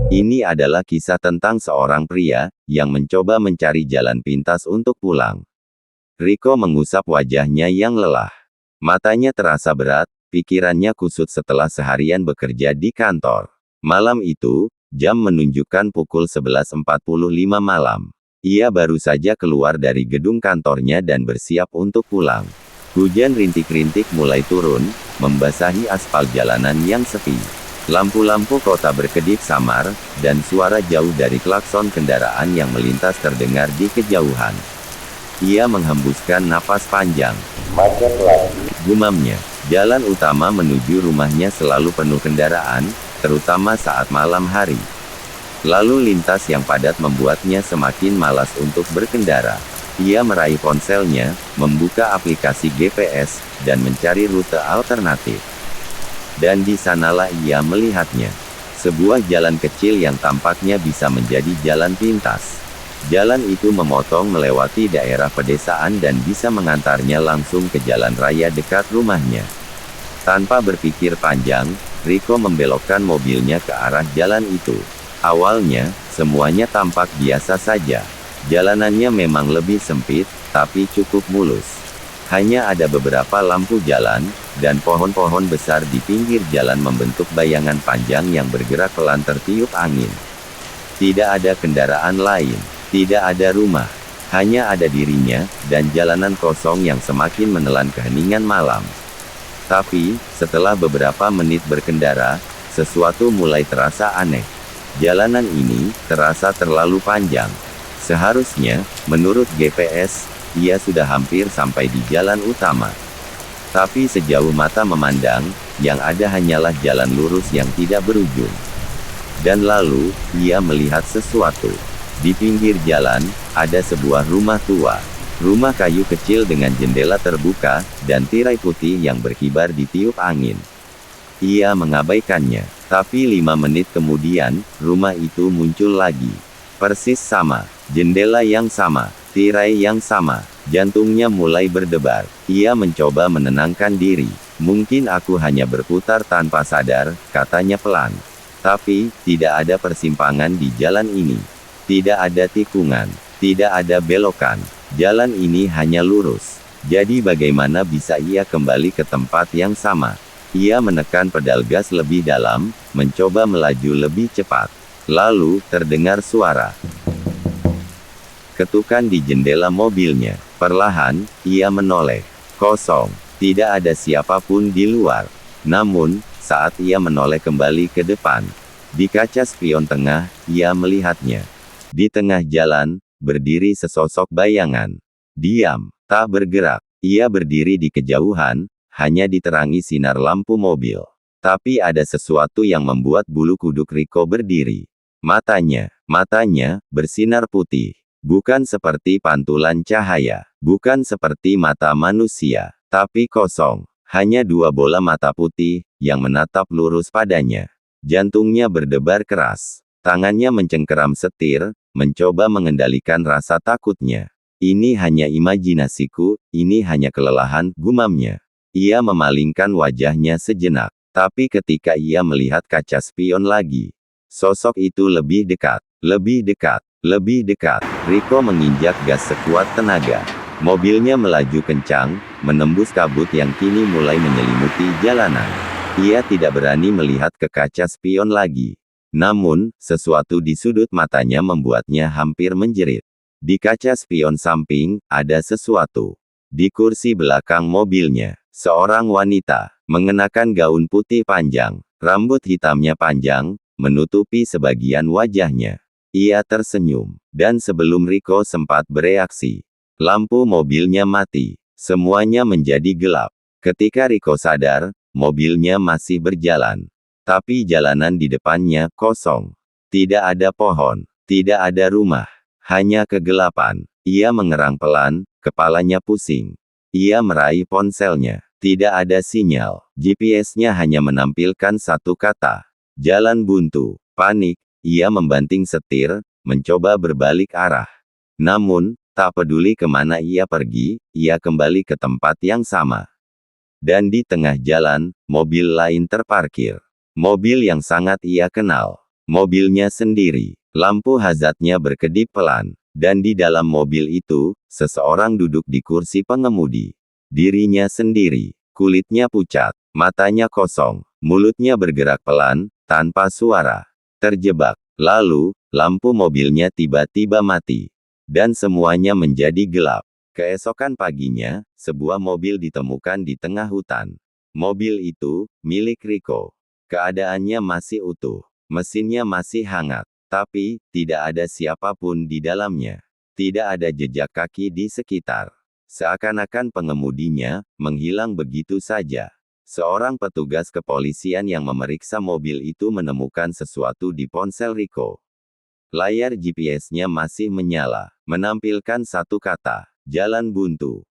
Ini adalah kisah tentang seorang pria yang mencoba mencari jalan pintas untuk pulang. Rico mengusap wajahnya yang lelah. Matanya terasa berat, pikirannya kusut setelah seharian bekerja di kantor. Malam itu, jam menunjukkan pukul 11.45 malam. Ia baru saja keluar dari gedung kantornya dan bersiap untuk pulang. Hujan rintik-rintik mulai turun, membasahi aspal jalanan yang sepi. Lampu-lampu kota berkedip samar, dan suara jauh dari klakson kendaraan yang melintas terdengar di kejauhan. Ia menghembuskan napas panjang. Macet lagi. Gumamnya, jalan utama menuju rumahnya selalu penuh kendaraan, terutama saat malam hari. Lalu lintas yang padat membuatnya semakin malas untuk berkendara. Ia meraih ponselnya, membuka aplikasi GPS, dan mencari rute alternatif. Dan di sanalah ia melihatnya. Sebuah jalan kecil yang tampaknya bisa menjadi jalan pintas. Jalan itu memotong melewati daerah pedesaan dan bisa mengantarnya langsung ke jalan raya dekat rumahnya. Tanpa berpikir panjang, Rico membelokkan mobilnya ke arah jalan itu. Awalnya, semuanya tampak biasa saja. Jalanannya memang lebih sempit, tapi cukup mulus. Hanya ada beberapa lampu jalan, dan pohon-pohon besar di pinggir jalan membentuk bayangan panjang yang bergerak pelan tertiup angin. Tidak ada kendaraan lain, tidak ada rumah, hanya ada dirinya, dan jalanan kosong yang semakin menelan keheningan malam. Tapi, setelah beberapa menit berkendara, sesuatu mulai terasa aneh. Jalanan ini terasa terlalu panjang. Seharusnya, menurut GPS, ia sudah hampir sampai di jalan utama. Tapi sejauh mata memandang, yang ada hanyalah jalan lurus yang tidak berujung. Dan lalu, ia melihat sesuatu. Di pinggir jalan, ada sebuah rumah tua. Rumah kayu kecil dengan jendela terbuka, dan tirai putih yang berkibar ditiup angin. Ia mengabaikannya. Tapi 5 menit kemudian, rumah itu muncul lagi. Persis sama, jendela yang sama, tirai yang sama. Jantungnya mulai berdebar. Ia mencoba menenangkan diri. Mungkin aku hanya berputar tanpa sadar, katanya pelan. Tapi, tidak ada persimpangan di jalan ini. Tidak ada tikungan. Tidak ada belokan. Jalan ini hanya lurus. Jadi bagaimana bisa ia kembali ke tempat yang sama? Ia menekan pedal gas lebih dalam, mencoba melaju lebih cepat. Lalu, terdengar suara ketukan di jendela mobilnya. Perlahan, ia menoleh. Kosong. Tidak ada siapapun di luar. Namun, saat ia menoleh kembali ke depan, di kaca spion tengah, ia melihatnya. Di tengah jalan, berdiri sesosok bayangan. Diam, tak bergerak. Ia berdiri di kejauhan, hanya diterangi sinar lampu mobil. Tapi ada sesuatu yang membuat bulu kuduk Rico berdiri. Matanya, bersinar putih. Bukan seperti pantulan cahaya, bukan seperti mata manusia, tapi kosong. Hanya 2 bola mata putih, yang menatap lurus padanya. Jantungnya berdebar keras. Tangannya mencengkeram setir, mencoba mengendalikan rasa takutnya. Ini hanya imajinasiku, ini hanya kelelahan, gumamnya. Ia memalingkan wajahnya sejenak. Tapi ketika ia melihat kaca spion lagi, sosok itu lebih dekat, lebih dekat. Lebih dekat, Rico menginjak gas sekuat tenaga. Mobilnya melaju kencang, menembus kabut yang kini mulai menyelimuti jalanan. Ia tidak berani melihat ke kaca spion lagi. Namun, sesuatu di sudut matanya membuatnya hampir menjerit. Di kaca spion samping, ada sesuatu. Di kursi belakang mobilnya, seorang wanita, mengenakan gaun putih panjang, rambut hitamnya panjang, menutupi sebagian wajahnya. Ia tersenyum, dan sebelum Rico sempat bereaksi, lampu mobilnya mati. Semuanya menjadi gelap. Ketika Rico sadar, mobilnya masih berjalan. Tapi jalanan di depannya kosong. Tidak ada pohon, tidak ada rumah, hanya kegelapan. Ia mengerang pelan, kepalanya pusing. Ia meraih ponselnya. Tidak ada sinyal. GPS-nya hanya menampilkan satu kata. Jalan buntu. Panik. Ia membanting setir, mencoba berbalik arah. Namun, tak peduli kemana ia pergi, ia kembali ke tempat yang sama. Dan di tengah jalan, mobil lain terparkir. Mobil yang sangat ia kenal. Mobilnya sendiri. Lampu hazardnya berkedip pelan. Dan di dalam mobil itu, seseorang duduk di kursi pengemudi. Dirinya sendiri. Kulitnya pucat. Matanya kosong. Mulutnya bergerak pelan, tanpa suara. Terjebak. Lalu, lampu mobilnya tiba-tiba mati. Dan semuanya menjadi gelap. Keesokan paginya, sebuah mobil ditemukan di tengah hutan. Mobil itu, milik Rico. Keadaannya masih utuh. Mesinnya masih hangat. Tapi, tidak ada siapapun di dalamnya. Tidak ada jejak kaki di sekitar. Seakan-akan pengemudinya, menghilang begitu saja. Seorang petugas kepolisian yang memeriksa mobil itu menemukan sesuatu di ponsel Rico. Layar GPS-nya masih menyala, menampilkan satu kata, jalan buntu.